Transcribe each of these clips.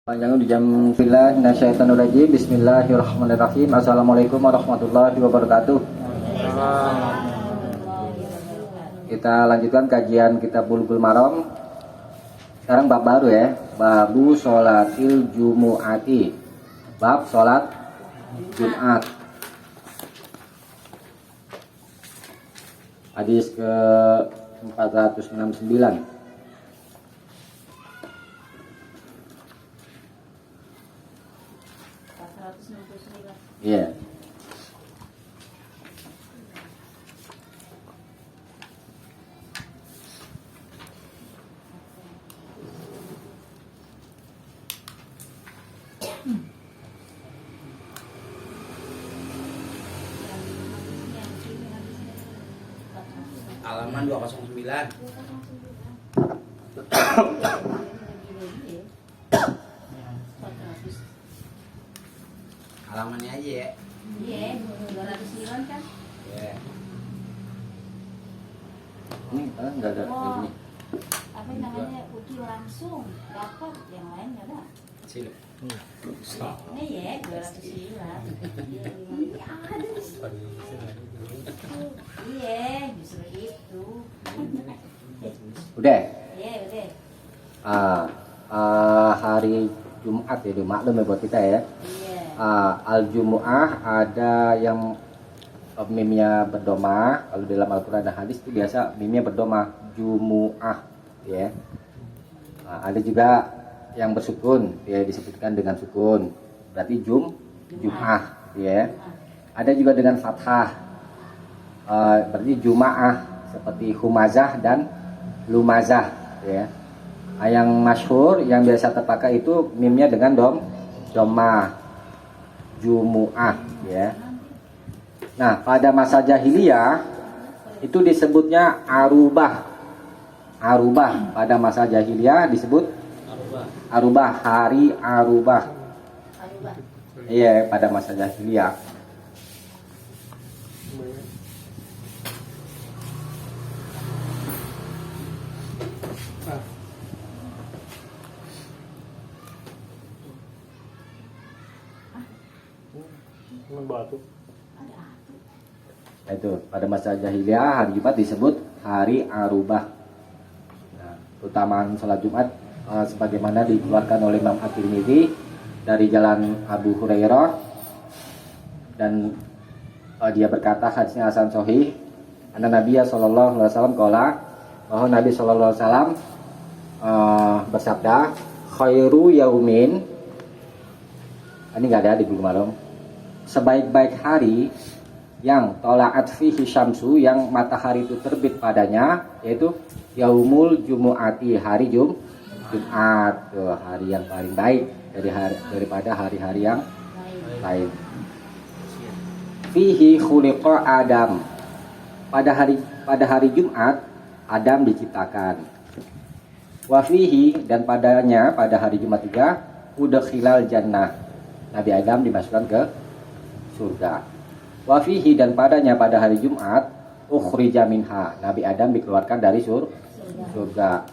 Panjang di jam Bismillahirrahmanirrahim. Bismillahirrahmanirrahim. Assalamualaikum warahmatullahi wabarakatuh. Kita lanjutkan kajian kitab Bulughul Maram. Sekarang bab baru ya, babu sholatil jumu'ati, bab sholat Jumat. Hadis ke 469. Iya. Halaman 209. Halamannya aja ya. Iya, 209 kan? Ya. Ini enggak ada Oh, ini. apa namanya, uji langsung dapat, yang lain nggak ada. Sini. Ini ya, 209. Iya, ada di sini. Iya, justru itu. Udah. Iya, udah. Hari Jumat ya, maklum ya buat kita ya. Iya. Al-Jumu'ah ada yang mimnya berdoma. Kalau dalam Al-Quran dan hadis itu biasa mimnya berdoma, Jumu'ah ya. Ada juga yang bersukun ya, disebutkan dengan sukun, berarti Jum'ah ya. Ada juga dengan fathah, berarti Juma'ah, seperti Humazah dan Lumazah ya. Yang masyhur yang biasa terpakai itu mimnya dengan domah, Jumu'ah ya. Nah, pada masa jahiliyah itu disebutnya arubah. Arubah pada masa jahiliyah disebut arubah, hari arubah. Arubah. Iya, pada masa jahiliyah. Ada apa? Nah, itu pada masa jahiliyah hari Jumat disebut hari arubah. Nah, keutamaan sholat Jumat sebagaimana dikeluarkan oleh Imam At-Tirmidzi dari jalan Abu Hurairah, dan dia berkata, hadisnya hasan sahih, anna Nabiya sallallahu alaihi wasallam qala, bahwa Nabi sallallahu alaihi wasallam bersabda, khairu yaumin, ini enggak ada di Bulughul Maram, sebaik-baik hari yang tola'at fihi syamsu, yang matahari itu terbit padanya, yaitu yaumul jumu'ati, hari Jumat, hari yang paling baik daripada hari-hari yang lain. Fihi khuliqa Adam, pada hari Jumat Adam diciptakan. Wa fihi, dan padanya, pada hari Jumat juga, udkhilal jannah, Nabi Adam dimasukkan ke surga. Wa fihi, dan padanya, pada hari Jumat, ukhrija minha, Nabi Adam dikeluarkan dari surga.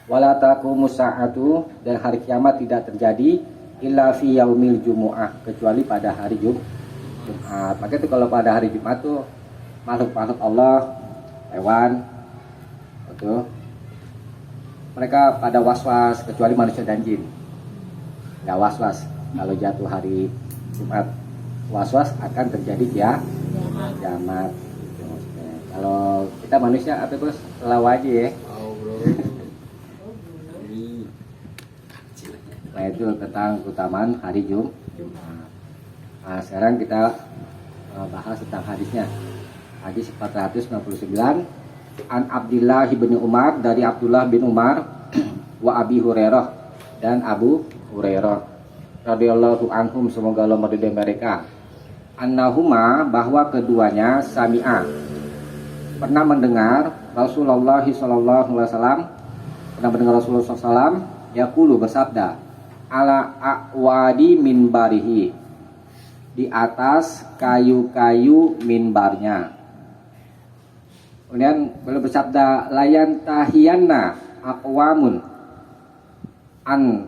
Wala taqumus sa'atu, dan hari kiamat tidak terjadi illa fi yaumil jumu'ah, kecuali pada hari Jumat. Maka itu kalau pada hari Jumat tuh makhluk-makhluk Allah, hewan itu mereka pada was-was, kecuali manusia dan jin. Enggak was-was kalau jatuh hari Jumat. Was-was akan terjadi kiamat. Kalau kita manusia apa bos? Selalu aja ya. Nah, itu tentang keutamaan hari Jumat. Nah, sekarang kita bahas tentang hadisnya. Hadis 499, an Abdullah bin Umar, dari Abdullah bin Umar, wa Abi Hurairah, dan Abu Hurairah radhiyallahu anhum, semoga Allah meridai mereka, annahuma, bahwa keduanya, sami'a, pernah mendengar Rasulullah sallallahu alaihi wasallam, pernah mendengar Rasulullah sallallahu alaihi wasallam yaqulu, bersabda, ala a'wadi minbarihi, di atas kayu-kayu minbarnya. Kemudian beliau bersabda, layan tahiyanna aqwamun an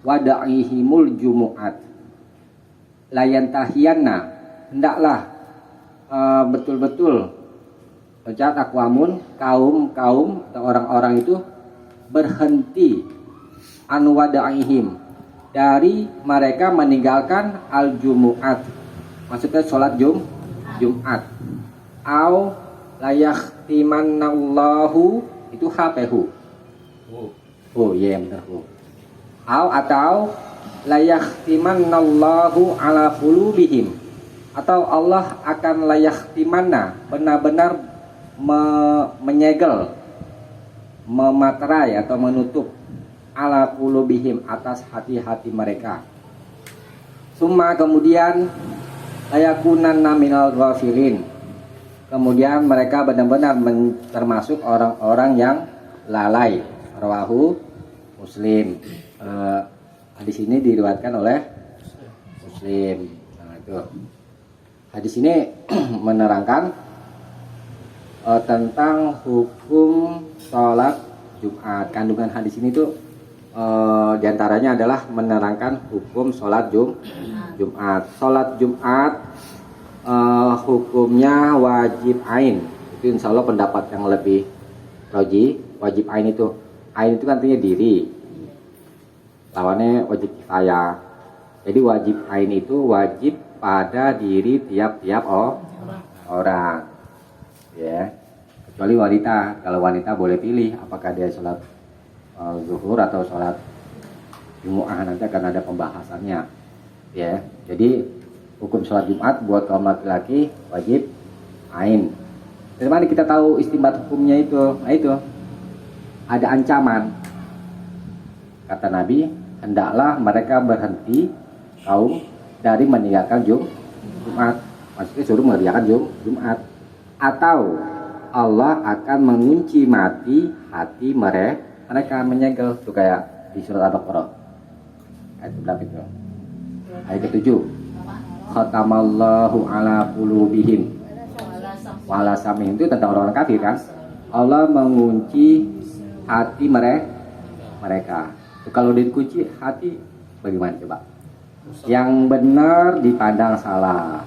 wada'ihimul jumu'at layantahiyanna, hendaklah betul-betul ucat akwamun kaum atau orang-orang itu berhenti an wada'ihim, dari mereka meninggalkan al jumu'at, maksudnya sholat Jumat, au layahtimannallahu, itu hapehu, oh iya benar, au atau layahtimannallahu ala qulubihim, atau Allah akan layahtimanna, benar-benar menyegel, mematerai atau menutup ala qulubihim, atas hati-hati mereka. Summa, kemudian layakunanna minal ghafilin, kemudian mereka benar-benar termasuk orang-orang yang lalai. Rawahu Muslim. Hadis ini diriwayatkan oleh Muslim. Nah, itu hadis ini menerangkan tentang hukum sholat Jumat. Kandungan hadis ini tuh diantaranya adalah menerangkan hukum sholat Jumat. Sholat Jumat hukumnya wajib ain. Itu insya Allah pendapat yang lebih roji. Wajib ain itu kan artinya diri, lawannya wajib kifayah. Jadi wajib ain itu wajib pada diri tiap-tiap orang, ya, kecuali wanita. Kalau wanita boleh pilih apakah dia sholat zuhur atau sholat Jumu'ah, nanti akan ada pembahasannya, ya. Jadi hukum sholat Jumat buat kaum laki-laki wajib ain. Dari mana kita tahu istimbat hukumnya itu? Nah, itu ada ancaman. Kata Nabi, hendaklah mereka berhenti kaum dari meninggalkan Jumat. Maksudnya suruh mengerjakan Jumat. Atau Allah akan mengunci mati hati mereka, menyegel. Itu kayak di surat Al-Baqarah. Ayat berapa itu? Ayat ke-7. Khatamallahu ala qulubihim wala samihim, itu tentang orang-orang kafir kan. Allah mengunci hati mereka. Kalau dikunci hati bagaimana coba? Yang benar dipandang salah,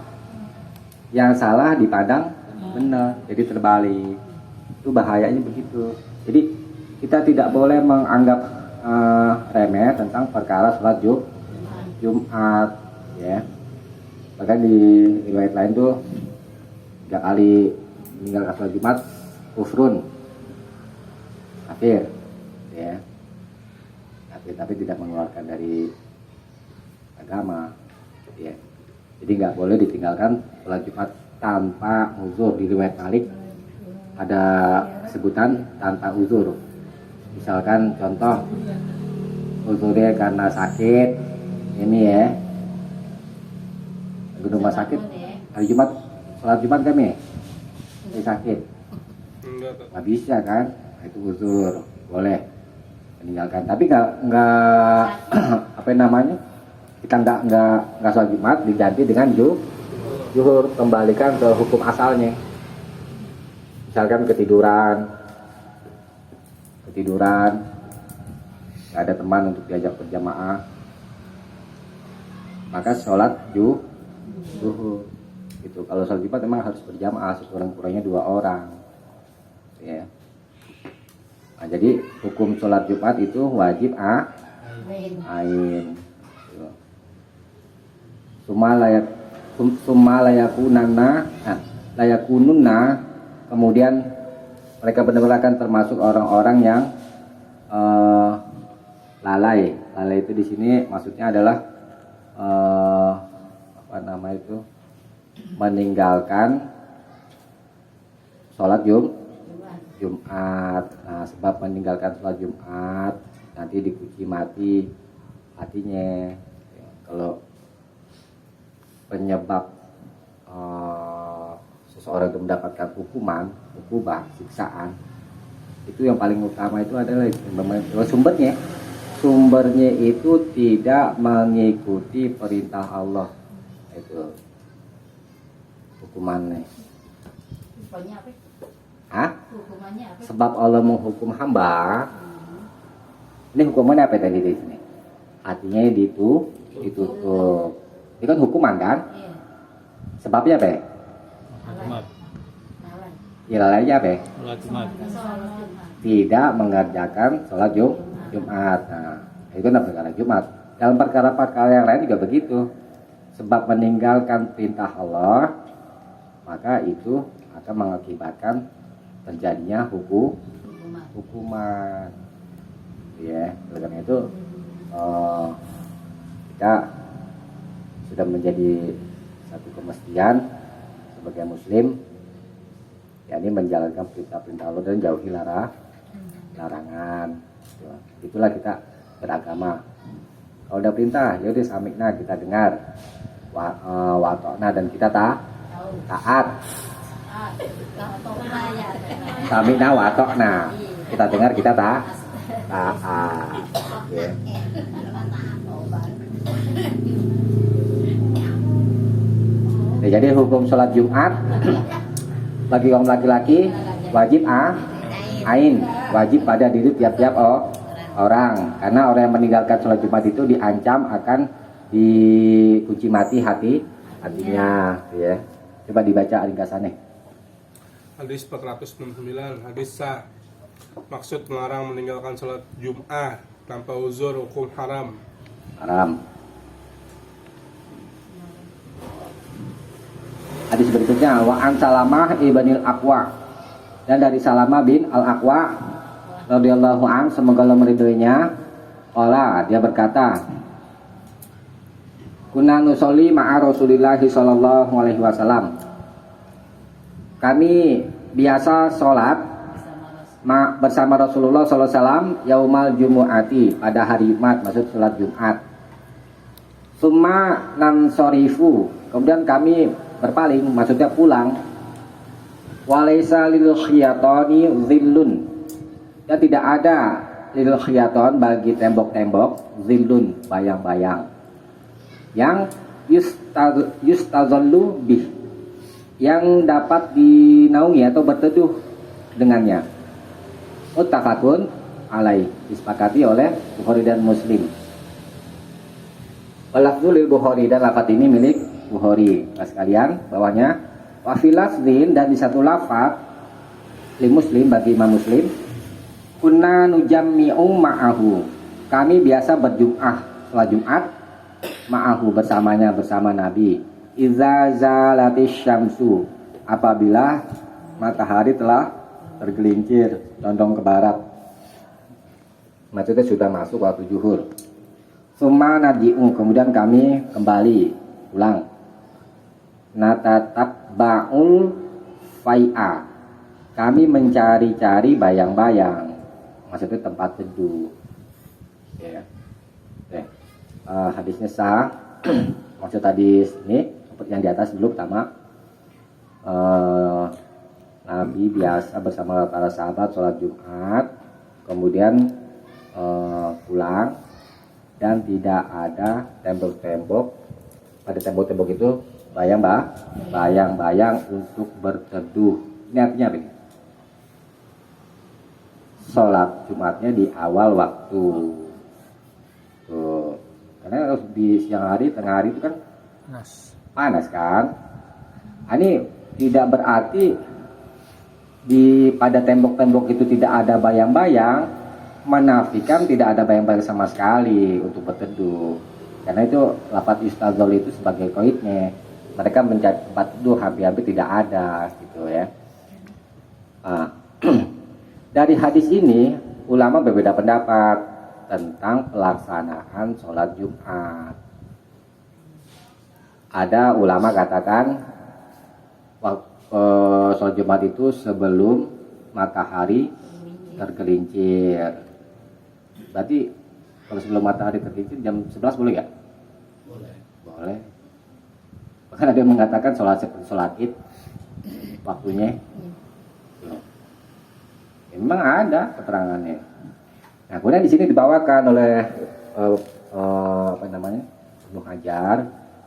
yang salah dipandang benar, jadi terbalik. Itu bahayanya begitu. Jadi kita tidak boleh menganggap remeh tentang perkara sholat Jumat, ya. Bahkan di riwayat lain tuh 3 kali meninggalkan sholat Jumat kufrun, kafir, ya, tapi tidak mengeluarkan dari agama, ya. Jadi nggak boleh ditinggalkan sholat Jumat tanpa uzur. Di riwayat Malik ada sebutan tanpa uzur. Misalkan contoh uzurnya karena sakit, ini ya, di rumah sakit hari Jumat sholat Jumat kami sakit, nggak bisa kan, itu uzur, boleh meninggalkan. Tapi nggak apa namanya, kita nggak sholat Jumat diganti dengan zuhur, kembalikan ke hukum asalnya. Misalkan ketiduran, nggak ada teman untuk diajak berjamaah, maka sholat zuhur. Gitu. Kalau sholat Jumat memang harus berjamaah, sekurang-kurangnya 2 orang, ya. Nah, jadi hukum sholat Jumat itu wajib ain. Summa layakununna, kemudian mereka benar-benar akan termasuk orang-orang yang lalai. Lalai itu di sini maksudnya adalah meninggalkan sholat Jumat. Nah, sebab meninggalkan sholat Jumat nanti dikunci mati hatinya. Kalau penyebab seseorang itu mendapatkan hukuman, siksaan, itu yang paling utama itu adalah sumbernya itu tidak mengikuti perintah Allah. Itu hukumannya. Hukumannya apa? Hah? Hukumannya apa? Sebab Allah menghukum hamba. Ini hukumannya apa tadi di sini? hatinya ditutup. Itu kan hukuman kan? Iya. Sebabnya apa? Ya? Jumat. Ilalahnya apa? Ya? Sholat Jumat. Tidak mengerjakan sholat Jumat. Nah, itu kan perkara Jumat. Dalam perkara-perkara yang lain juga begitu. Sebab meninggalkan perintah Allah, maka itu akan mengakibatkan terjadinya hukuman. Ya, oleh karena itu kita sudah menjadi satu kemestian sebagai Muslim, yakni menjalankan perintah-perintah Allah dan jauhi larangan. Itulah kita beragama. Kalau udah perintah, ya udah samikna, kita dengar, watokna dan kita taat. Samikna watokna, kita dengar, kita taat. Ya. Nah, jadi hukum sholat Jumat bagi kaum laki-laki wajib ain, wajib pada diri tiap-tiap orang, karena orang yang meninggalkan sholat Jumat itu diancam akan dikunci mati hatinya, ya. Coba dibaca ringkasannya. Hadis 469, hadis sah. Maksud melarang meninggalkan sholat Jum'ah tanpa uzur hukum haram. Hadis berikutnya, wa an Salamah ibnil Aqwa, dan dari Salamah bin al Aqwa radhiyallahu an, semoga Allah meridhoinya, dia berkata, kunna nusolli ma'a Rasulillahi sallallahu alaihi wasallam, kami biasa sholat bersama Rasulullah sallallahu alaihi wasallam yaumal jumu'ati, pada hari Jumat, maksud sholat Jumat. Summa nansorifu, kemudian kami berpaling, maksudnya pulang. Walaisa lil khiyatoni zillun, dan tidak ada lil khiyaton bagi tembok-tembok, zillun, bayang-bayang, yang yustazallu bih, yang dapat dinaungi atau berteduh dengannya. Muttafaqun alaih, disepakati oleh Bukhari dan Muslim. Walafzul lil Bukhari, dan lafaz ini milik Bukhari. Sekalian bawahnya, wa fil lafzin, dan di satu lafaz li Muslim, bagi Imam Muslim, kunna nujammi'u ma'ahu, kami biasa berjum'ah, sholat Jumat, ma'ahu, bersamanya, bersama Nabi, iza zalatis syamsu, apabila matahari telah tergelincir condong ke barat, maksudnya sudah masuk waktu zuhur. Summa naji'u, kemudian kami kembali pulang. Natatabbaul fai'a, kami mencari-cari bayang-bayang, maksudnya tempat teduh, ya. Hadisnya sah. Maksud hadis ini seperti yang di atas dulu. Pertama, Nabi biasa bersama para sahabat sholat Jumat, kemudian pulang, dan tidak ada tembok-tembok, pada tembok-tembok itu bayang-bayang untuk berteduh. Ini artinya apa? Sholat Jumatnya di awal waktu. Tuh. Karena di siang hari, tengah hari itu kan panas kan. Ini tidak berarti pada tembok-tembok itu tidak ada bayang-bayang, menafikan tidak ada bayang-bayang sama sekali untuk berteduh. Karena itu lafaz yustazol itu sebagai koidnya, mereka mencari tempat teduh hampir-hampir tidak ada, gitu ya. Dari hadis ini ulama berbeda pendapat tentang pelaksanaan sholat Jumat. Ada ulama katakan sholat Jumat itu sebelum matahari tergelincir. Berarti kalau sebelum matahari tergelincir jam 11 boleh nggak? Boleh. Bahkan ada yang mengatakan sholat seperti sholat id waktunya. Memang ada keterangannya. Nah, kemudian di sini dibawakan oleh Ibnu Hajar,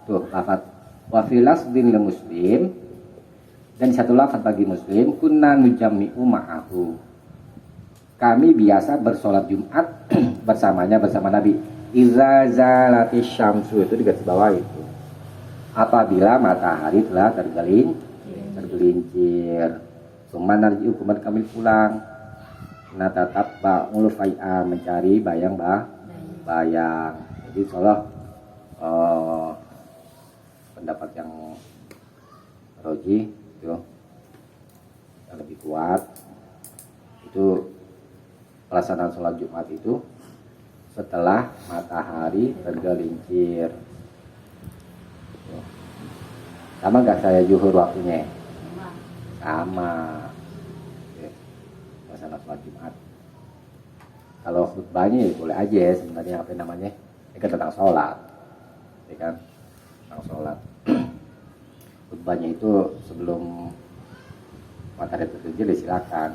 tuh lafaz wa filas lil Muslim, dan satu lafaz bagi Muslim, kunna nujammi'u ma'ahu, kami biasa bersolat Jumat bersama Nabi. Iza zalatis syamsu, itu di garis bawah itu. Apabila matahari telah tergelincir. Suman narji'u, kemudian kami pulang. Natatap ba'ul fai'a, mencari bayang. Jadi seolah pendapat yang roji itu yang lebih kuat itu pelaksanaan sholat Jumat itu setelah matahari tergelincir. Sama nggak saya zuhur waktunya? Sama. Oke. Pelaksanaan sholat Jumat. Kalau khutbahnya ya boleh aja ya, sebenarnya apa namanya? Ini kan tentang sholat, ya kan? Tentang sholat. Khutbahnya itu sebelum matahari tergelincir silakan.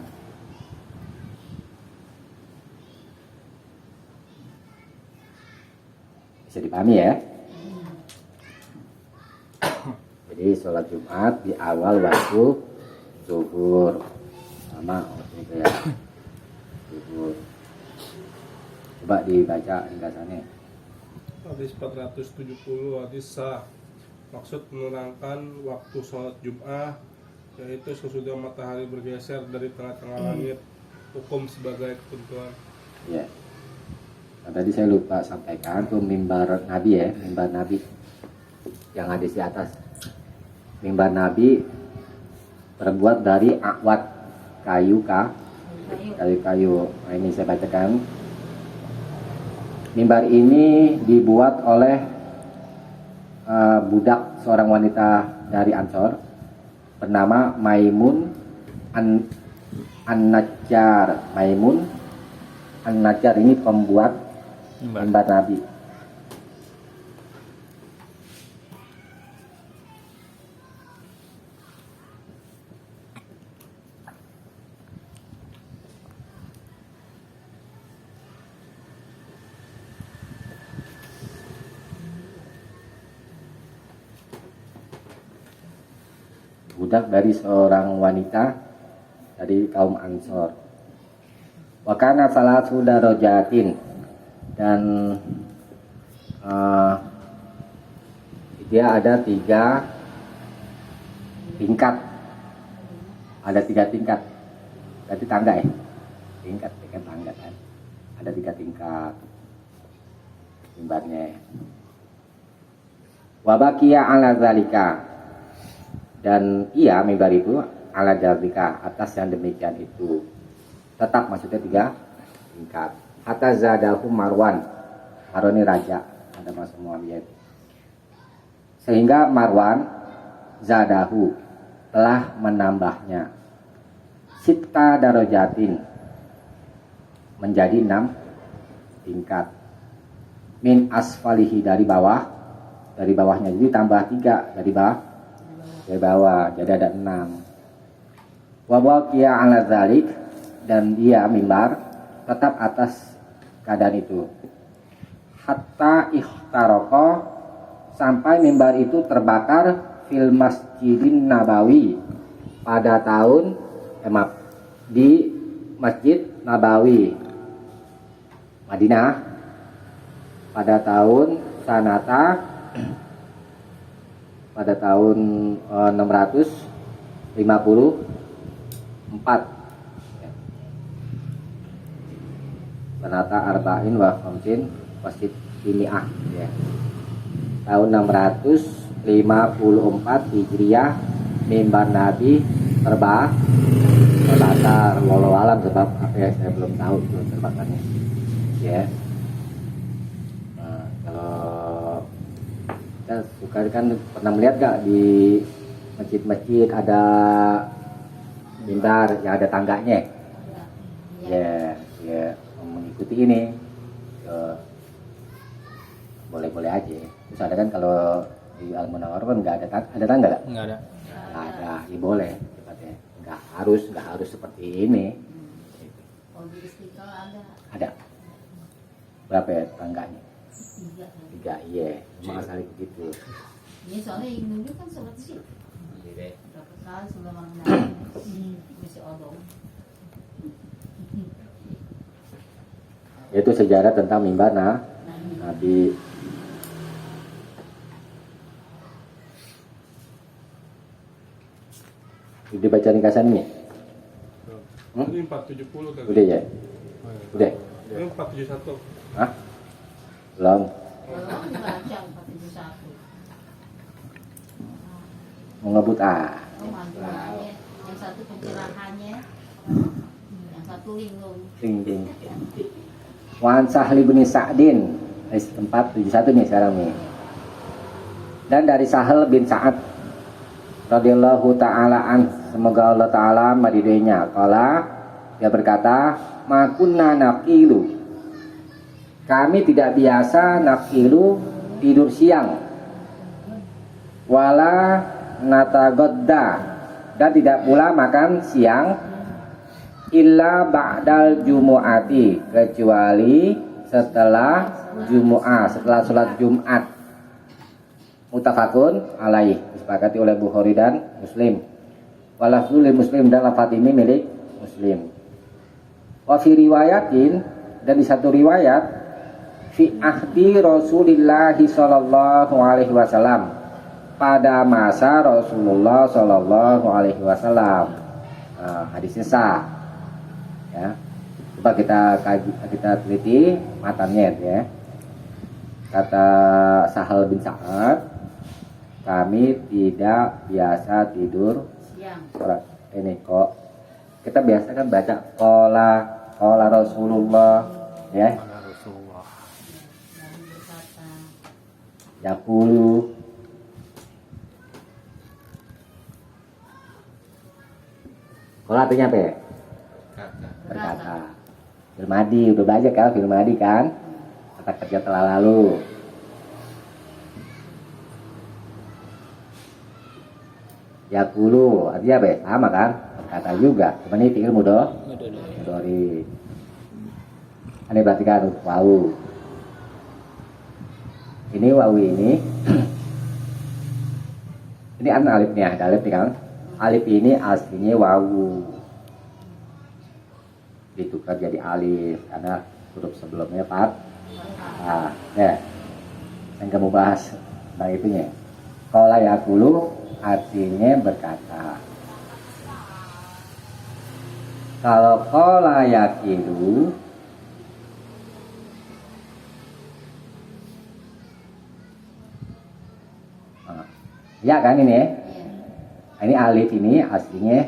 Bisa dipahami ya. Jadi sholat Jumat di awal waktu zuhur, sama waktu itu ya, zuhur. Coba dibaca ringkasannya. Hadis 470, hadis sah. Maksud menerangkan waktu sholat Jum'ah yaitu sesudah matahari bergeser dari tengah-tengah langit. Hukum sebagai ketentuan. Ya. Nah, tadi saya lupa sampaikan tuh mimbar Nabi ya, mimbar Nabi yang hadis di atas. Mimbar Nabi terbuat dari akwat kayu. Nah, ini saya bacakan. Mimbar ini dibuat oleh budak seorang wanita dari Ansor bernama Maimun An-Najjar. Maimun An-Najjar ini pembuat mimbar Nabi. Budak dari seorang wanita dari kaum Ansor. Wakana salatu darajatin, dan dia ada 3 tingkat. Ada 3 tingkat. Berarti tangga ya? Tingkat tangga kan. Ada 3 tingkat mimbarnya. Wabakia ala zalika, dan ia mimbar itu ala jazika, atas yang demikian itu. Tetap maksudnya 3 tingkat. Hatta zadahu Marwan. Marwan ini raja, ada masuk Muawiyah. Sehingga Marwan zadahu, telah menambahnya sitta darajatin, menjadi 6 tingkat. Min asfalihi, dari bawahnya. Jadi tambah 3 dari bawah, jadi ada 6. Wa baqiya ala dzalik, dan dia mimbar tetap atas keadaan itu. Hatta ikhtaraqo, sampai mimbar itu terbakar fil Masjidin Nabawi, pada tahun di Masjid Nabawi Madinah pada tahun pada tahun 654. Sanata arba'in wa khamsin Masjid Bimi'ah ya. Tahun 654 Hijriah mimbar Nabi terbakar. Wallahu alam sebab apa ya, saya belum tahu itu terbakarnya ya. Kalau kita suka kan pernah melihat gak di masjid-masjid ada mimbar yang ada tangganya ya, mengikuti ini boleh-boleh aja. Terus ada kan kalau di Al-Munawwarah kan nggak ada tangga gak? Nggak ada, ya boleh tempatnya. Nggak harus seperti ini. Oh, di Istiqlal Ada. Berapa ya tangganya? 3. 3, iya. Memang asal begitu. Ini soalnya yang dulu kan sholat sih. Jadi, Berapa kali sebelum orang naik masih odong. itu sejarah tentang mimbar Nabi. Udah baca ringkasan nih? Ini 470 tadi. Udah ya? Udah? Ini 471. Hah? Belum. Belum baca 471. Mau ngebut Oh, mantuannya. Yang satu pencerahannya, yang satu linglung. Ting. Wan Sahli bin Sa'din. Tempat 71 nih sekarang nih. Dan dari Sahal bin Sa'ad radhiyallahu ta'ala an, semoga Allah ta'ala meridainya, kala dia berkata, makunna naqilu, kami tidak biasa naqilu tidur siang, wala natagodda, dan tidak pula makan siang, illa ba'dal jumu'ati, kecuali setelah Jumu'ah, setelah sholat Jumat. Muttafaqun alaih, disepakati oleh Bukhari dan Muslim. Walafzul Muslim, dan lafaz ini milik Muslim. Wa fi riwayatin, dan di satu riwayat, fi ahdi Rasulillah sallallahu alaihi wasallam, pada masa Rasulullah sallallahu alaihi wasallam. Hadisnya sah. Ya. Coba kita kaji, kita teliti matanya ya. Kata Sahal bin Sa'ad, kami tidak biasa tidur Siang. ini kok. Kita biasa kan baca qala Rasulullah ya. Nabi berkata, Yaqulu. Qala artinya apa ya? Berkata. Firmadi, udah belajar kan Firmadi kan? Kata kerja telah lalu. Yaqulu artinya apa ya? Sama kan? Berkata juga. Cuma ini fi'il mudhari. Ini berarti kan wawu. Ini wawu ini. Ini an alifnya, ada alif nih kan? Alif ini aslinya wawu. Ditukar jadi alif karena huruf sebelumnya fathah. Ya. Yang kamu bahas tentang itunya. Qala yaqulu artinya berkata. Kalau qala yaqilu ya kan ini ya? Ini alif ini aslinya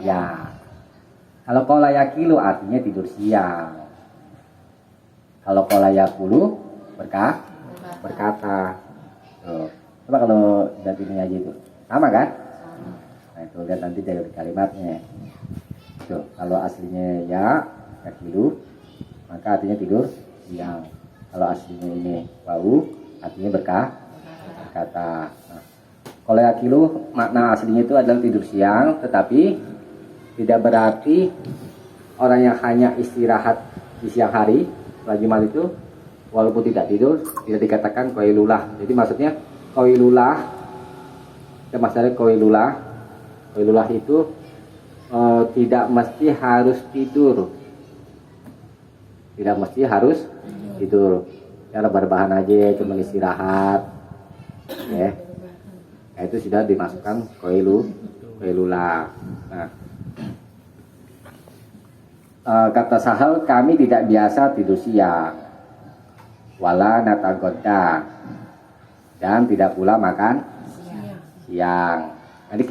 ya. Kalau qala yaqilu artinya tidur siang. Kalau qala yaqulu berkata. Tuh. Coba kalau lihat ini aja itu. Sama kan? Nah, itu lihat nanti dari kalimatnya. Tuh, kalau aslinya ya yaqilu, maka artinya tidur siang. Kalau aslinya ini wawu, artinya berkata. Nah, kalau yaqilu makna aslinya itu adalah tidur siang, tetapi tidak berarti orang yang hanya istirahat di siang hari setelah Jumat itu walaupun tidak tidur tidak dikatakan qailulah. Jadi maksudnya qailulah, masalah qailulah itu tidak mesti harus tidur. Tidak mesti harus tidur. Ya berbahan aja cuma istirahat. Ya. Nah, itu sudah dimasukkan qailulah. Nah, kata Sahal, kami tidak biasa tidur siang, wala natagodda, dan tidak pula makan siang. Ini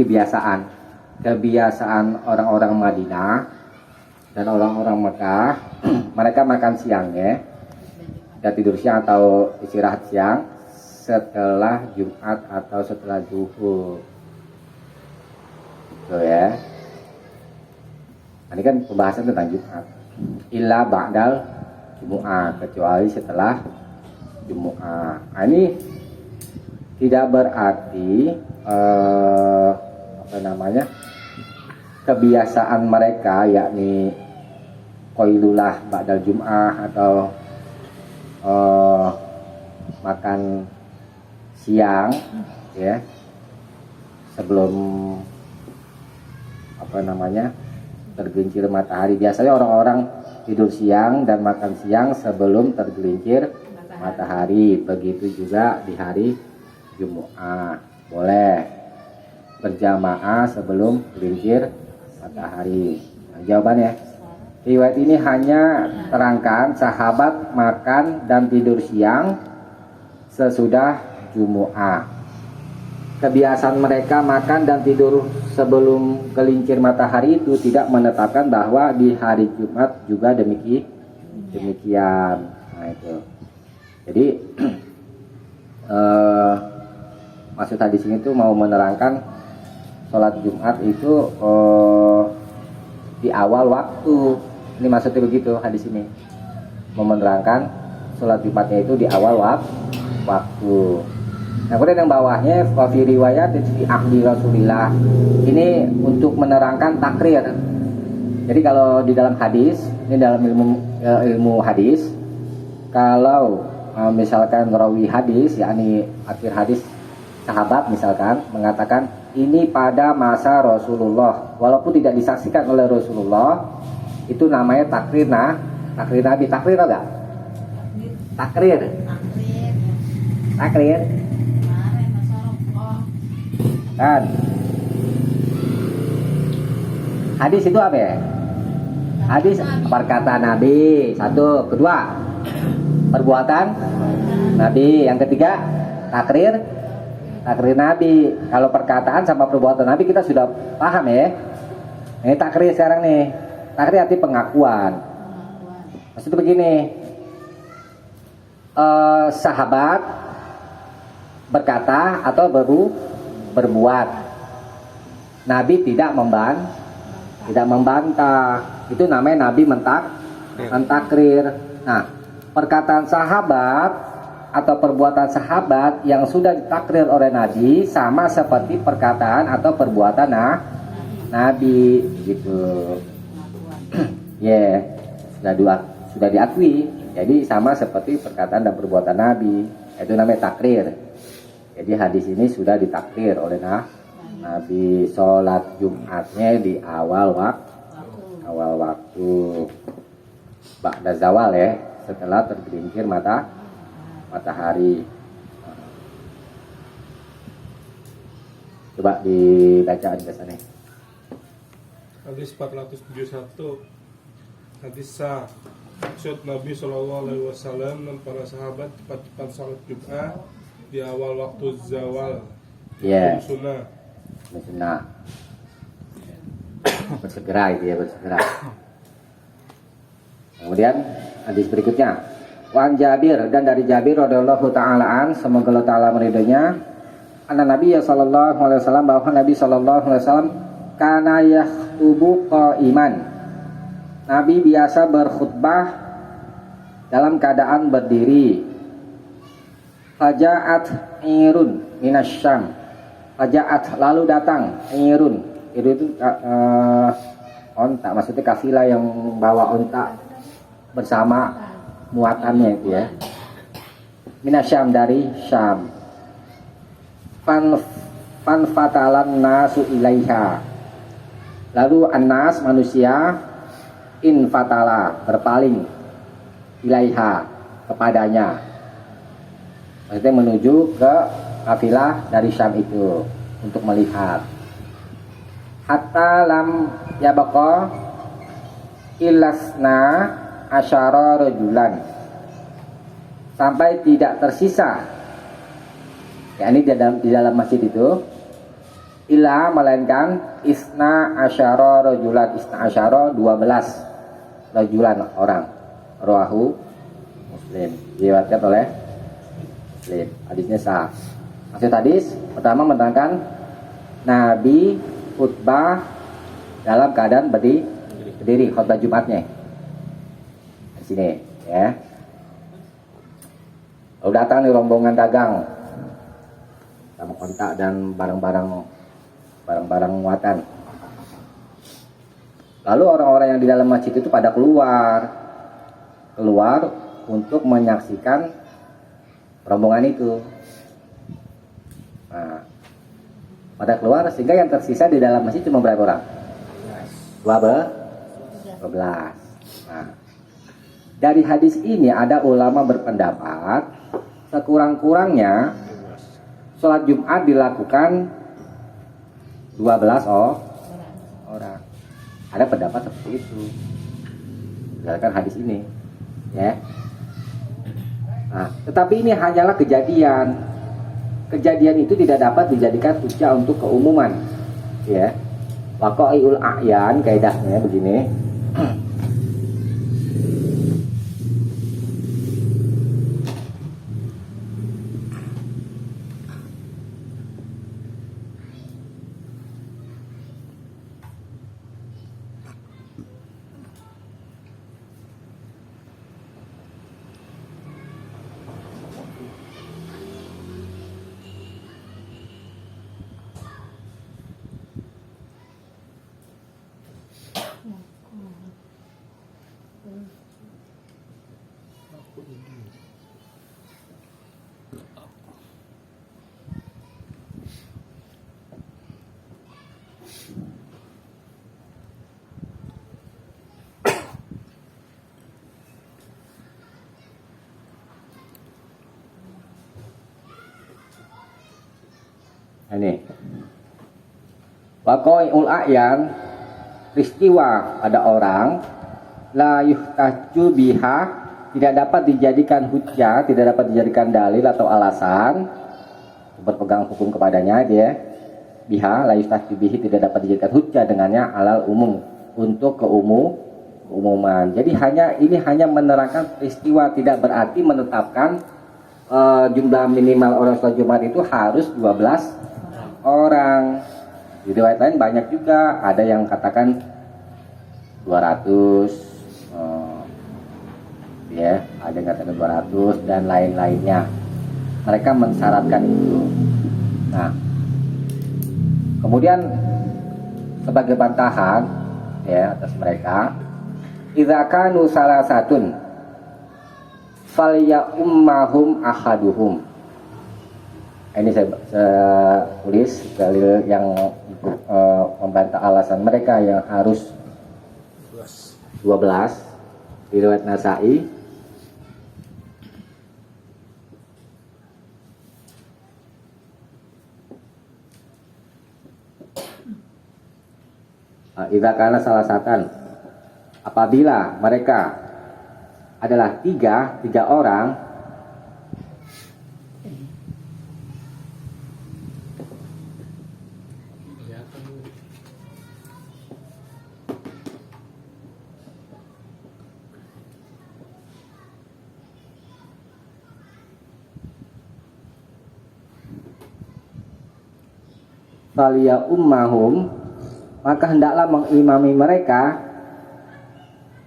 kebiasaan orang-orang Madinah dan orang-orang Mekah. Mereka makan siangnya dan tidur siang atau istirahat siang setelah Jumat atau setelah zuhur. Gitu ya. Ini kan pembahasan tentang Jumat. Illa ba'dal Jumu'ah, kecuali setelah Jumu'ah. Nah, ini tidak berarti kebiasaan mereka, yakni qailulah ba'dal Jumu'ah atau makan siang ya sebelum tergelincir matahari. Biasanya orang-orang tidur siang dan makan siang sebelum tergelincir matahari. Begitu juga di hari Jumat. Boleh berjamaah sebelum gelincir matahari. Nah, jawabannya, riwayat ini hanya terangkan sahabat makan dan tidur siang sesudah Jumat. Kebiasaan mereka makan dan tidur sebelum gelincir matahari itu tidak menetapkan bahwa di hari Jumat juga demikian. Nah itu. Jadi maksud hadis ini tuh mau menerangkan sholat Jumat itu di awal waktu. Ini maksudnya begitu hadis ini. Mau menerangkan sholat Jumatnya itu di awal waktu. Nah, kemudian yang bawahnya fi riwayat fi ahli Rasulillah. Ini untuk menerangkan takrir. Jadi kalau di dalam hadis, ini dalam ilmu hadis, kalau misalkan rawi hadis, yakni akhir hadis sahabat misalkan mengatakan ini pada masa Rasulullah, walaupun tidak disaksikan oleh Rasulullah, itu namanya takrir. Nah, takrir Nabi. Takrir enggak? Takrir. Takrir. Kan hadis itu apa ya? Hadis perkataan Nabi. Satu, kedua perbuatan Nabi. Yang ketiga takrir Nabi. Kalau perkataan sama perbuatan Nabi kita sudah paham ya. Ini takrir sekarang nih. Takrir arti pengakuan. Maksudnya begini, sahabat berkata atau berbuat, Nabi tidak membantah. Itu namanya Nabi mentakrir. Nah, perkataan sahabat atau perbuatan sahabat yang sudah ditakrir oleh Nabi sama seperti perkataan atau perbuatan Nabi gitu. Ya, sudah diakui. Jadi sama seperti perkataan dan perbuatan Nabi. Itu namanya takrir. Jadi hadis ini sudah ditakrir oleh Nabi. Sholat Jumatnya di awal waktu ba'da zawal ya, setelah tergelincir matahari. Coba dibaca penjelasannya. Hadis 471. Hadis sah. Maksud Nabi SAW dan para sahabat cepat-cepat sholat Jumat di awal waktu zawal. Sunnah. Bersegera itu ya, bersegera. Kemudian hadis berikutnya, Wan Jabir, dan dari Jabir radhiyallahu taala an, semoga Allah taala meridhoinya, anna Nabi sallallahu alaihi wasallam, bahwa Nabi sallallahu alaihi wasallam kana yakhutubu qaiman. Nabi biasa berkhutbah dalam keadaan berdiri. Faja'at irun minasyam. Faja'at, lalu datang irun. Irun itu onta, maksudnya kafilah yang bawa onta bersama muatannya itu ya. Minasyam, dari Syam. Fan fatalan nasu ilaiha. Lalu anas, manusia, in fatala, berpaling, ilaiha, kepadanya. Maksudnya menuju ke kafilah dari Syam itu untuk melihat. Hatta lam yabaqa ilasna asyara rajulan, sampai tidak tersisa, ya ini di dalam masjid itu, illa, melainkan isna asyara rajulan. Isna asyara 12 rajulan, orang. Rawahu Muslim, diriwayatkan oleh Muslim. Hadisnya sah. Maksud hadis pertama menerangkan Nabi khutbah dalam keadaan berdiri, khutbah Jumatnya di sini ya. Lalu datang nih rombongan dagang sama kontak dan barang-barang muatan. Lalu orang-orang yang di dalam masjid itu pada keluar untuk menyaksikan rombongan itu. Nah, pada keluar, sehingga yang tersisa di dalam masjid cuma berapa orang? 12. Nah, Dari hadis ini ada ulama berpendapat sekurang-kurangnya sholat Jumat dilakukan 12 orang. Ada pendapat seperti itu berdasarkan hadis ini, ya. Nah, tetapi ini hanyalah kejadian. Kejadian itu tidak dapat dijadikan hujjah untuk keumuman, ya. Waqai'ul a'yan kaidahnya begini. Ini waqai'ul a'yan, peristiwa pada orang, la yuhtaju biha, tidak dapat dijadikan hujjah, tidak dapat dijadikan dalil atau alasan berpegang hukum kepadanya, dia biha la yuhtaju bihi, tidak dapat dijadikan hujjah dengannya alal umum, untuk keumuman. Jadi ini hanya menerangkan peristiwa, tidak berarti menetapkan jumlah minimal orang sholat Jumat itu harus 12 orang. Di riwayat lain banyak juga, ada yang katakan 200, ya, ada yang katakan 200 dan lain-lainnya. Mereka mensyaratkan itu. Nah, kemudian sebagai bantahan, ya, atas mereka, idza kanu salasatun falya ummahum ahaduhum. Ini saya tulis dalil yang membantah alasan mereka yang harus 12 di riwayat Nasa'i. Idza kana salasatan, apabila mereka adalah tiga orang, falia ummahum, maka hendaklah mengimami mereka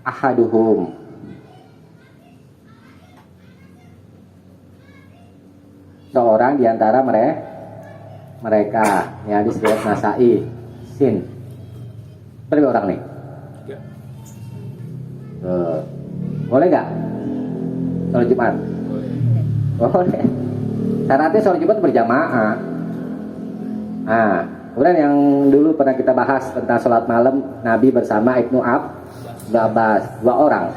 ahaduhum, seorang di antara mereka. Ya, di riwayat Nasa'i. Sin. Berapa orang nih? Ya. Boleh nggak sholat Jumat? Boleh. Syaratnya sholat Jumat berjamaah. Nah, kemudian yang dulu pernah kita bahas tentang sholat malam Nabi bersama Ibnu Abbas, 2 orang.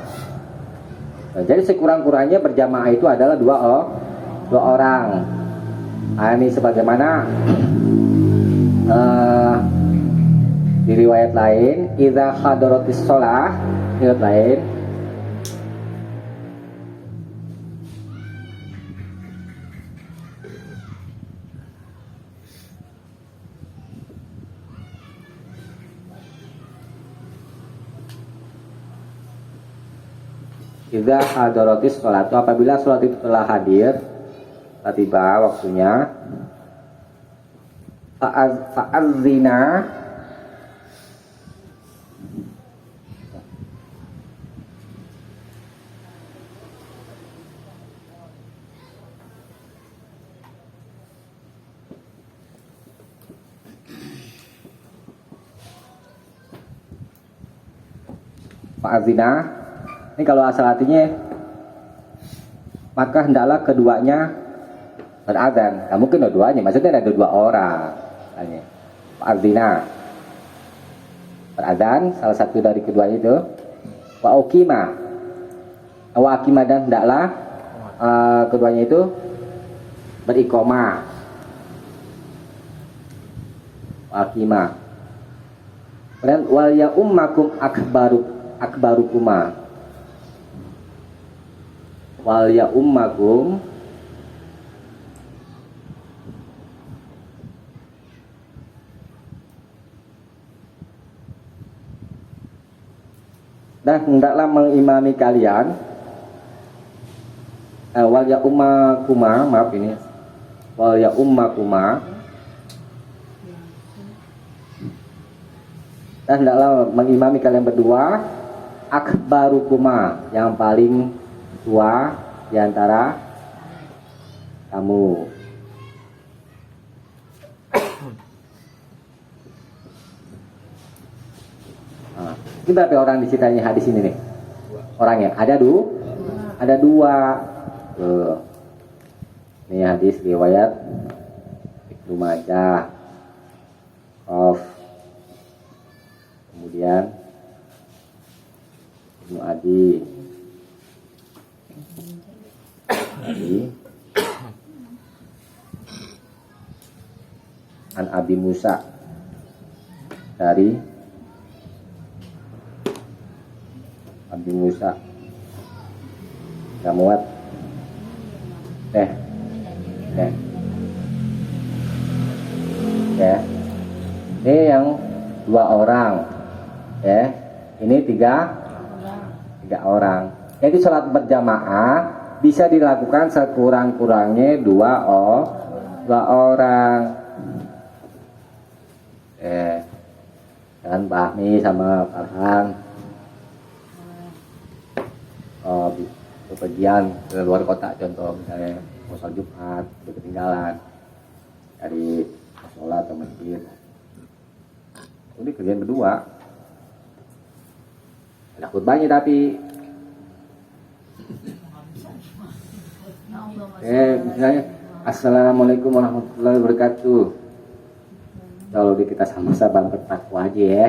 Nah, jadi sekurang-kurangnya berjamaah itu adalah 2 orang. Nah, ini sebagaimana di riwayat lain, idza hadaratis shalah, riwayat lain, idza hadaratis shalah, apabila sholat itu telah hadir, telah tiba waktunya, fa'adzina, ini kalau asal artinya, maka hendaklah keduanya beradzan. Nah, mungkin dua-duanya, maksudnya ada 2 orang. Fa'adzina, beradzan, salah satu dari keduanya itu. Wa uqima, Wa aqimah dan hendaklah keduanya itu beriqamah. Wa aqimah. Kemudian wal ya ummakum akbarukuma. Wal ya ummakum dan hendaklah mengimami kalian wal ya ummakuma, maaf ini wal ya ummakuma, dan hendaklah mengimami kalian berdua akbarukuma, yang paling tua di antara kamu. Ini berapa orang diceritanya hadis ini nih? Orangnya ada dua. Ini hadis riwayat Ibnu Majah. Kemudian Ibnu Adi. An Abi Musa dari Abi Musa nggak muat ya ini yang 2 orang ya, ini tiga orang. Jadi sholat berjamaah bisa dilakukan sekurang-kurangnya 2 orang dengan Pak Ahmi sama Farhan bepergian ke luar kota, contoh misalnya mau sholat Jumat udah ketinggalan dari sholat atau masjid, ini kerjaan berdua, ada khutbahnya tapi misalnya Assalamualaikum warahmatullahi wabarakatuh, kalau kita sama-sama bertakwa aja ya.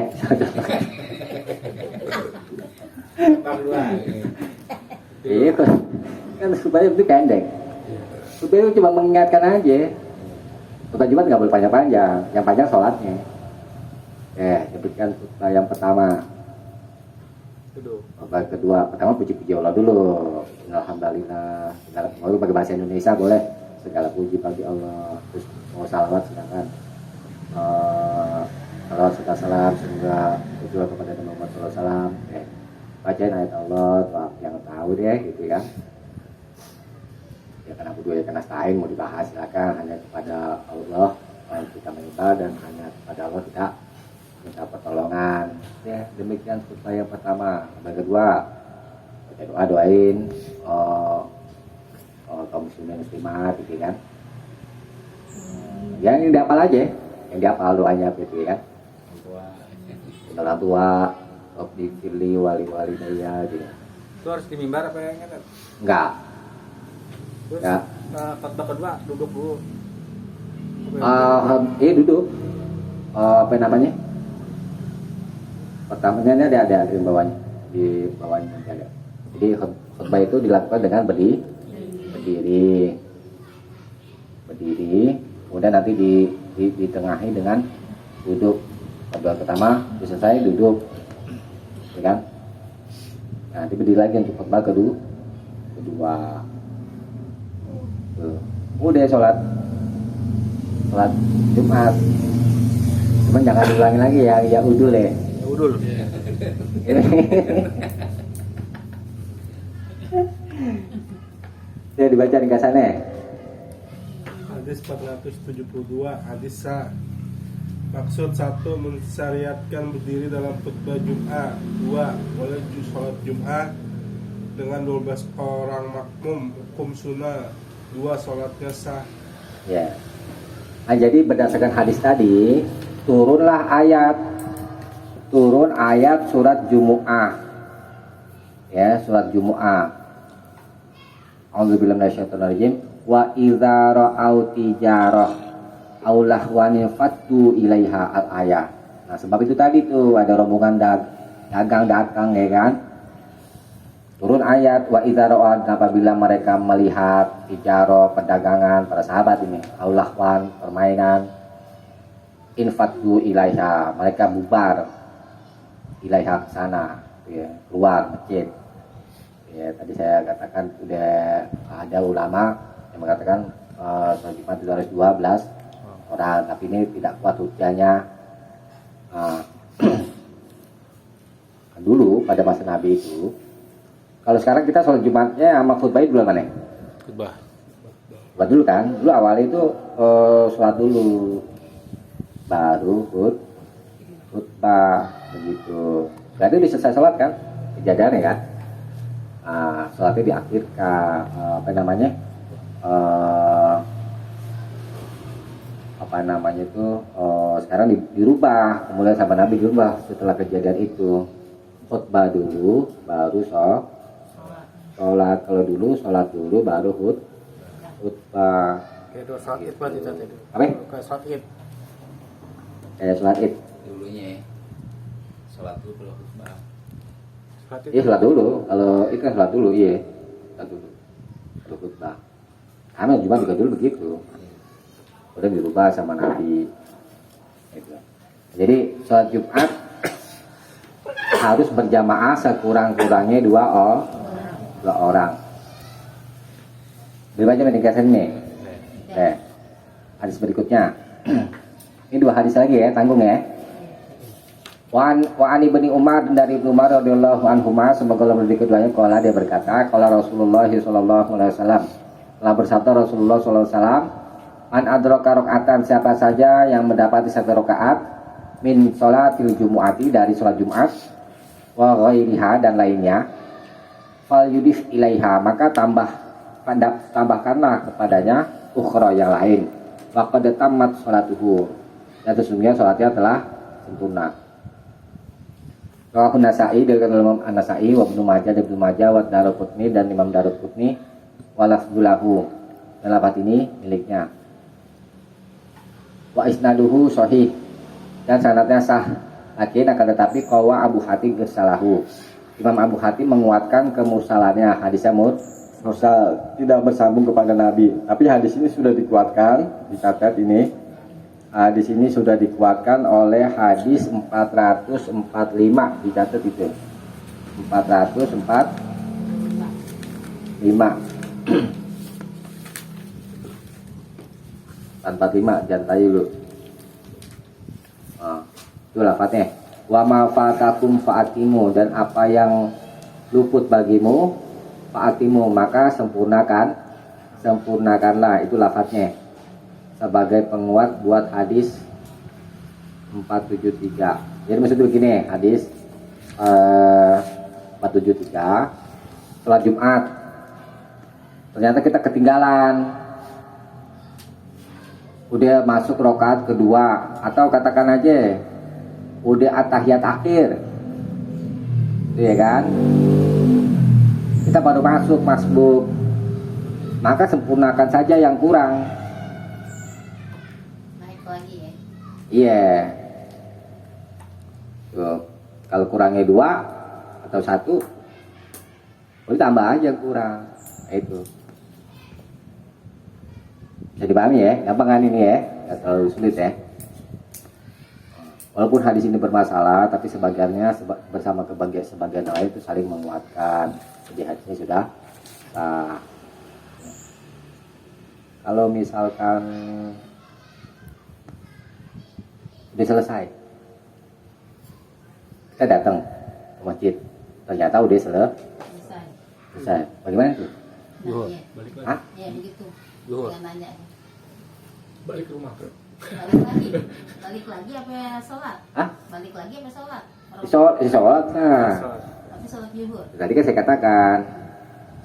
Iya kan supaya itu pendek, supaya cuma mengingatkan aja. Khutbah Jumat nggak boleh panjang-panjang, yang panjang sholatnya. Sebutkan khutbah yang pertama. Khutbah kedua, pertama puji-puji Allah dulu. Alhamdulillah, mau pakai bahasa Indonesia boleh. Segala puji bagi Allah. Terus mau salawat silakan. Salawat serta salam semoga tujuan kepada Nabi Muhammad SAW. Bacain ayat Allah yang tahu deh gitu ya. Ya karena berdua ya karena stain mau dibahas silakan, hanya kepada Allah yang kita menyembah dan hanya kepada Allah kita minta pertolongan. Ya demikian khutbah yang pertama. Yang kedua baca doain kaum muslimin muslimat gitu kan. Yang dihafal aja, yang dihafal doanya gitu kan. Orang tua Rabbi firli wali daya gitu. Itu harus di mimbar apa yang ngetet? Enggak. Terus Ya. khutbah kedua duduk dulu. Duduk. Apa namanya? Pertamanya ada di bawahnya. Di bawahnya nanti ada. Jadi khutbah itu dilakukan dengan berdiri. Kemudian nanti ditengahi dengan duduk. Khutbah pertama selesai duduk. Ya kan? Nah, nanti berdiri lagi untuk khutbah kedua. Udah sholat Jumat. Cuman jangan diulangi lagi ya udul ya. Udul. Ya dibaca ringkasannya. Hadis 472 hadis sah. Maksud 1 mensyariatkan berdiri dalam khutbah Jum'ah. 2 boleh sholat Jum'ah dengan 12 orang makmum, hukum sunnah. 2 sholatnya sah. Ya. Nah, jadi berdasarkan hadis tadi turun ayat surat Jumu'ah. Ya, surat Jumu'ah. A'udzubillahi minasyaitonirrajim. Wa idza ra'au tijarah aw lahwan fattu ilaiha al-ayah. Nah, sebab itu tadi tuh ada rombongan dagang ya kan. Turun ayat wa idza ra'an, apabila mereka melihat tijaro perdagangan para sahabat ini, aulahwan permainan, infatu ilaiha, mereka bubar ilaiha ke sana, ya, keluar masjid. Ya, tadi saya katakan sudah ada ulama yang mengatakan sholat Jumat itu harus 12 orang, tapi ini tidak kuat hujahnya. Dulu pada masa Nabi itu, kalau sekarang kita sholat Jumatnya sama khutbah itu duluan mana? Khutbah dulu kan? Dulu awalnya itu sholat dulu, baru khutbah begitu. Berarti udah selesai sholat kan? Kejadiannya kan? Sholatnya diakhirkan, sekarang dirubah, mulai sama Nabi dirubah setelah kejadian itu. Khutbah dulu, baru sholat. Kalau dulu sholat dulu, baru khutbah. Kayak dua sholat id berarti tadi itu. Apa? Kayak sholat id. Kayak sholat id. Dulunya ya. Sholat dulu kalau khutbah. Sholat id. Iya sholat dulu. Kalau itu kan sholat dulu, iya. Sholat dulu. Baru khutbah. Amal Jumat juga dulu begitu. Udah dirubah sama Nabi. Gitu. Jadi sholat Jumat harus berjamaah sekurang-kurangnya dua orang. Dibaca meningkatkan ini. Hadis berikutnya. Ini dua hadis lagi ya, tanggung ya. Wa ani bin Umar, dari Ibnu Umar radhiyallahu anhuma, semoga Allah berkati keduanya, qala, dia berkata, qala Rasulullah sallallahu alaihi wasallam, telah bersabda Rasulullah sallallahu alaihi wasallam, man adraka rakaatan, siapa saja yang mendapati satu rakaat min sholatil jumu'ati, dari sholat Jumat, wa ghairiha, dan lainnya, fal yudif ilaiha, maka tambahkanlah kepadanya ukhra, yang lain, wa qad tammat sholatuhu, dan sesungguhnya sholatnya telah sempurna. Rawahu Nasa'i, dari Imam An-Nasa'i, wa Ibnu Majah, dan Ibnu Majah, wa Daruqutni, dan Imam Daruqutni, wa lafzulahu, dan lafaz ini miliknya. Wa isnaduhu sahih, dan sanadnya sah. Lakin akan tetapi qawa Abu Hatim irsalahu, Imam Abu Hatim menguatkan kemursalannya, hadisnya mursal, tidak bersambung kepada Nabi. Tapi hadis ini sudah dikuatkan, dicatat ini. Hadis ini sudah dikuatkan oleh hadis 445, dicatat itu. 445. 445, jangan tahu dulu. Itu lafadznya. Wa ma fatakum fa'atimu, dan apa yang luput bagimu fa'atimu, maka sempurnakanlah, itu lafadznya, sebagai penguat buat hadis 473. Jadi maksudnya begini, hadis 473, sholat Jumat ternyata kita ketinggalan, udah masuk rakaat kedua, atau katakan aja udah at-tahiyat akhir, iya kan, kita baru masuk masbuk, maka sempurnakan saja yang kurang. Naik lagi ya. Iya. Tuh, kalau kurangnya 2 atau 1, boleh tambah aja kurang. Itu. Bisa dipahami ya, gampang kan ini ya, nggak terlalu sulit ya. Walaupun hadis ini bermasalah, tapi sebagiannya bersama sebagian lain itu saling menguatkan. Jadi hadisnya sudah sah. Kalau misalkan udah selesai, kita datang ke masjid, ternyata udah selesai. Bagaimana itu? Zuhur. Iya. Balik lagi. Hah? Ya begitu. Zuhur. Yang nanya. Balik ke rumah. Balik lagi apa sholat? Hah? Balik lagi apa sholat? Sholat. Nah, Tapi sholat zuhur. tadi kan saya katakan,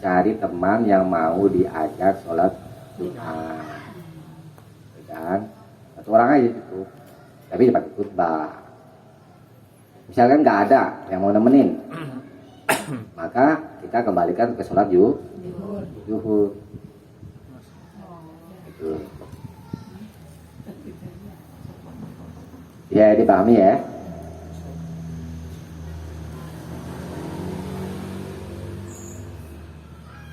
cari teman yang mau diajak sholat Jumat, kan? Satu orang aja cukup, tapi dipakai khutbah. Misalkan nggak ada yang mau nemenin, maka kita kembalikan ke sholat zuhur. Itu. Ya, dipahami ya.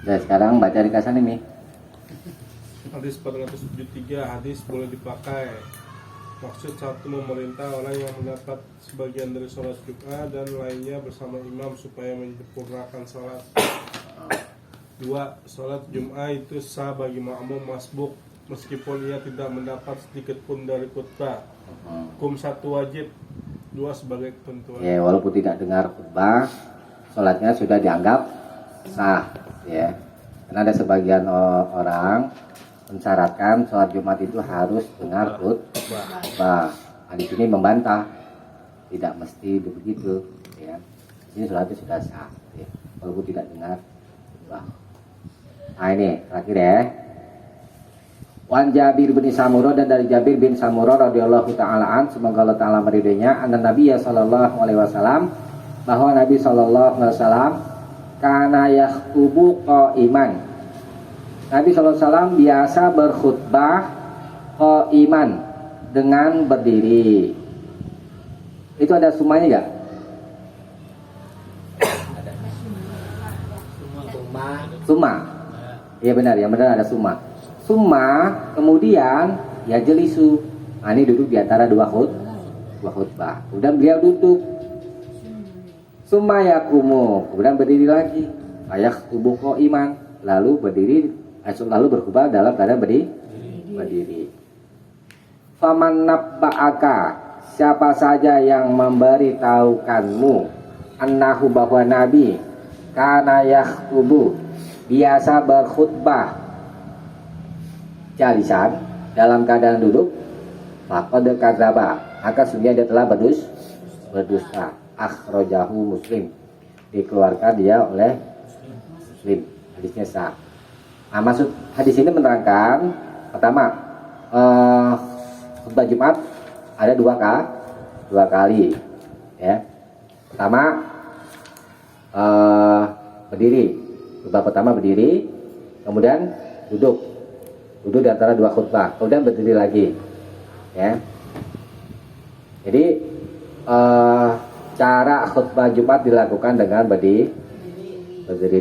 Nah, sekarang baca di kasan ini. Hadis 473, hadis boleh dipakai. Maksud satu, memerintah orang yang mendapat sebagian dari sholat Jumat dan lainnya bersama imam supaya menyempurnakan sholat. Dua, sholat Jumat itu sah bagi makmum masbuk meskipun ia tidak mendapat sedikit pun dari khutbah. Hukum satu wajib, dua sebagai ketentuan. Ya, walaupun tidak dengar khutbah, sholatnya sudah dianggap sah, ya. Karena ada sebagian orang mensyaratkan sholat Jumat itu harus dengar khutbah. Nah, di sini membantah, tidak mesti begitu, ya. Di sini sholatnya sudah sah, ya. Walaupun tidak dengar khutbah. Nah ini terakhir ya. Wan Jabir bin Samurah, dan dari Jabir bin Samurah radhiyallahu taala an, semoga Allah taala meridhoinya, anna Nabi sallallahu alaihi wasallam, bahwa Nabi sallallahu alaihi wasallam kana yakhutubu qaiman. Nabi sallallahu alaihi wasallam biasa berkhutbah qaiman, dengan berdiri. Itu ada sumanya enggak? Summa. Iya benar, yang benar ada summa. Summa, kemudian ya jelisu. Nah, ini duduk di antara dua khutbah. Kemudian beliau duduk. Summa yakumu, kemudian berdiri lagi. Ayak tubuh iman, lalu berdiri, lalu berkhutbah dalam keadaan berdiri. Faman nabba'aka, siapa saja yang memberitahukanmu annahu, bahwa Nabi kana yakhutubu, biasa berkhutbah jalisan, dalam keadaan duduk, faqad kadzaba, maka sungguh dia telah berdusta. Akhrajahu Muslim, dikeluarkan dia oleh Muslim, hadisnya sah. Nah, maksud hadis ini menerangkan, pertama, khutbah Jumat ada dua kali, ya. Pertama, berdiri, khutbah pertama berdiri, kemudian duduk di antara dua khutbah, kemudian berdiri lagi, ya. Jadi cara khutbah Jumat dilakukan dengan berdiri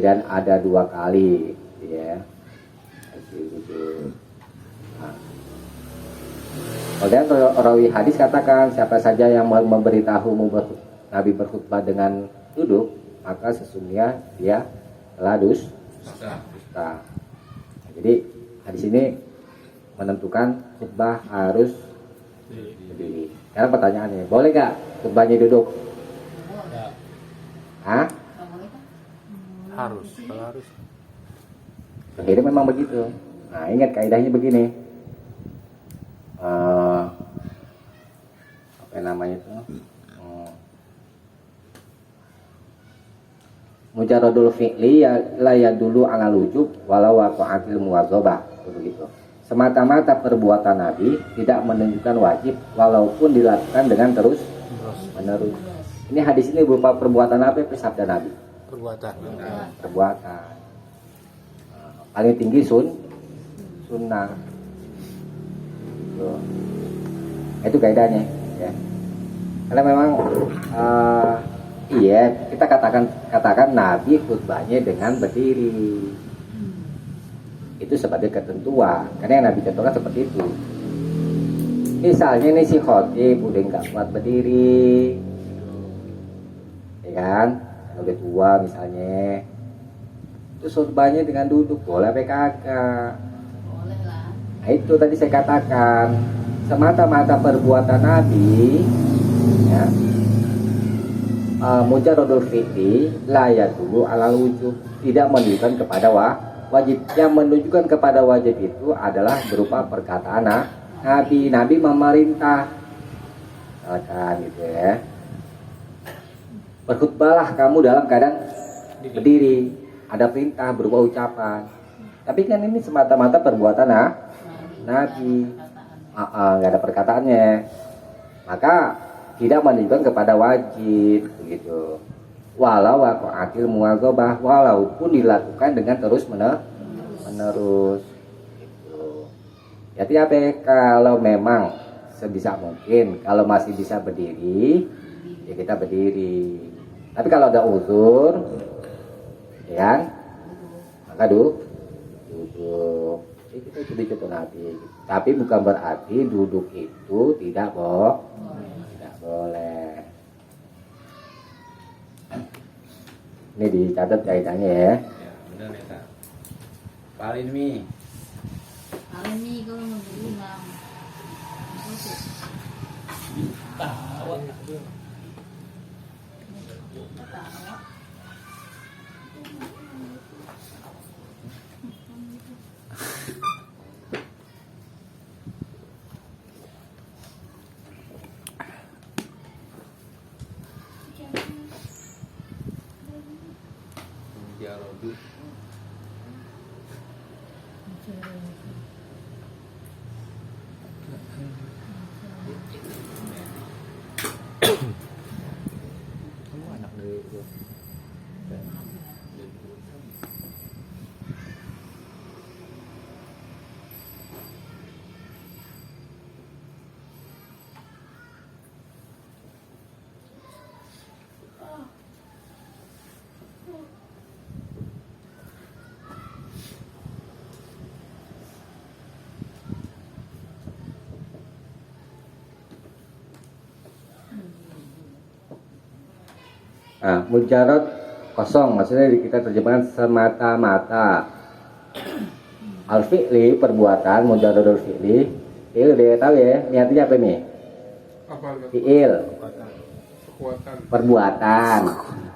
dan ada dua kali, ya. Nah. Kemudian rawi hadis katakan, siapa saja yang memberitahu Nabi berkhutbah dengan duduk, maka sesungguhnya dia telah dusta. Jadi hadis ini menentukan khutbah harus berdiri. Sekarang pertanyaannya, boleh gak khutbahnya duduk? Hah? Harus, kalau harus. Akhirnya memang begitu. Nah, ingat kaidahnya begini. Apa namanya itu? Mujaradul fi'li la yadullu ala wujub walau waqa'atil muwadzabah, begitu. Semata-mata perbuatan Nabi tidak menunjukkan wajib walaupun dilakukan dengan terus menerus. Ini hadis ini berupa perbuatan apa? Sabda Nabi. Perbuatan. Paling tinggi sunnah. Tuh. Itu kaidahnya, ya. Karena memang iya, kita katakan Nabi khutbahnya dengan berdiri. Itu sebagai ketentuan, karena yang Nabi contohkan seperti itu. Misalnya nih si khotib udah nggak kuat berdiri, ya kan? Udah tua misalnya, itu khutbahnya dengan duduk, boleh apa kagak? Boleh lah. Nah, itu tadi saya katakan, semata-mata perbuatan Nabi, ya. Mujaradul fi'li la yadullu ala wujub, tidak menunjukkan kepada wajib. Yang menunjukkan kepada wajib itu adalah berupa perkataan Nabi memerintah, misalkan gitu ya, berkhutbahlah kamu dalam keadaan berdiri, ada perintah berupa ucapan. Tapi kan ini semata-mata perbuatan Nabi, nggak ada perkataannya, maka tidak menunjukkan kepada wajib, begitu. Walau waqa'atil muwadzabah, walaupun dilakukan dengan terus menerus, gitu. Jadi apa? Kalau memang sebisa mungkin, kalau masih bisa berdiri, ya kita berdiri. Tapi kalau ada uzur, ya kan, maka duduk. Jadi kita kudu coba nanti. Tapi bukan berarti duduk itu tidak boleh. Ini dicatat kaitannya ya. Ya, benar ya kak. Paling mi. Alami kalau mau berulang. Jarodu. Kamu anak dari itu. Nah, mujarad kosong, maksudnya kita terjemahkan semata-mata. Al-fi'li perbuatan, mujaradul fi'li. Fi'il dia tahu ya, niatnya apa nih? Apa kak? Fi'il, Kekuatan. perbuatan.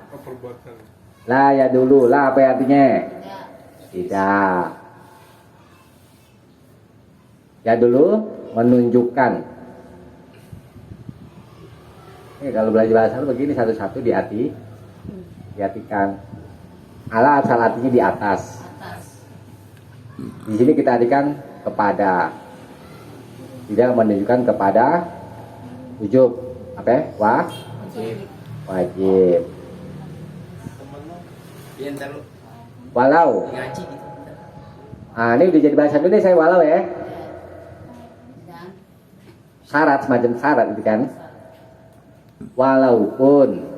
Oh, perbuatan. La ya dulu, la apa artinya? Enggak. Tidak. Ya dulu menunjukkan. Ini kalau belajar bahasa Arab begini satu-satu diartikan. Ala asal artinya di atas. Atas. Di sini kita artikan kepada. Tidak menunjukkan kepada wujub. Apa ya? Wajib. Wajib. Iya ntar lu Walau. ngaji gitu. Ah, ini udah jadi bahasa Indonesia walau ya. Dan Syarat, semacam syarat itu kan. Walaupun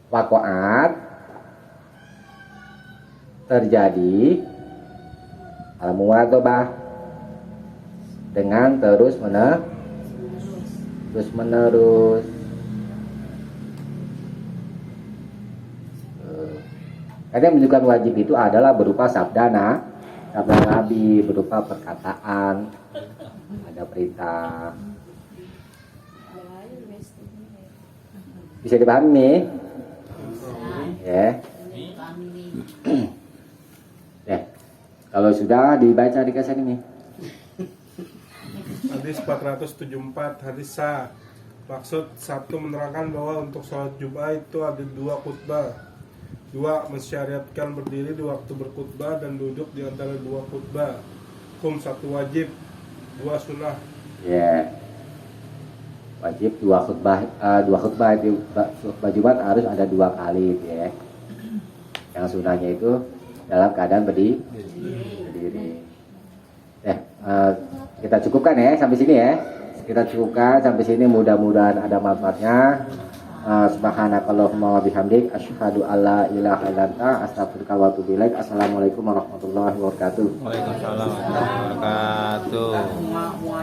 wakoat terjadi al-muwadhabah dengan terus menerus. Karena yang menunjukkan wajib itu adalah berupa sabda Nabi, berupa perkataan, ada perintah. Bisa dipahami? Ya. family. Ya. Kalau sudah dibaca di kaset ini. Hadis 474, hadis sah. Maksud satu menerangkan bahwa untuk sholat Jumat itu ada dua khutbah. Dua, mensyariatkan berdiri di waktu berkhutbah dan duduk di antara dua khutbah. Hukum satu wajib, dua sunnah. Ya. Wajib dua khutbah di khutbah Jumat harus ada 2 kali ya. Yang sunnahnya itu dalam keadaan berdiri. Kita cukupkan ya sampai sini ya. Kita cukupkan sampai sini, mudah-mudahan ada manfaatnya. Subhanakallahumma wa bihamdik asyhadu alla ilaha illa anta astaghfiruka wa atubu ilaik. Assalamualaikum warahmatullahi wabarakatuh. Waalaikumsalam warahmatullahi wabarakatuh.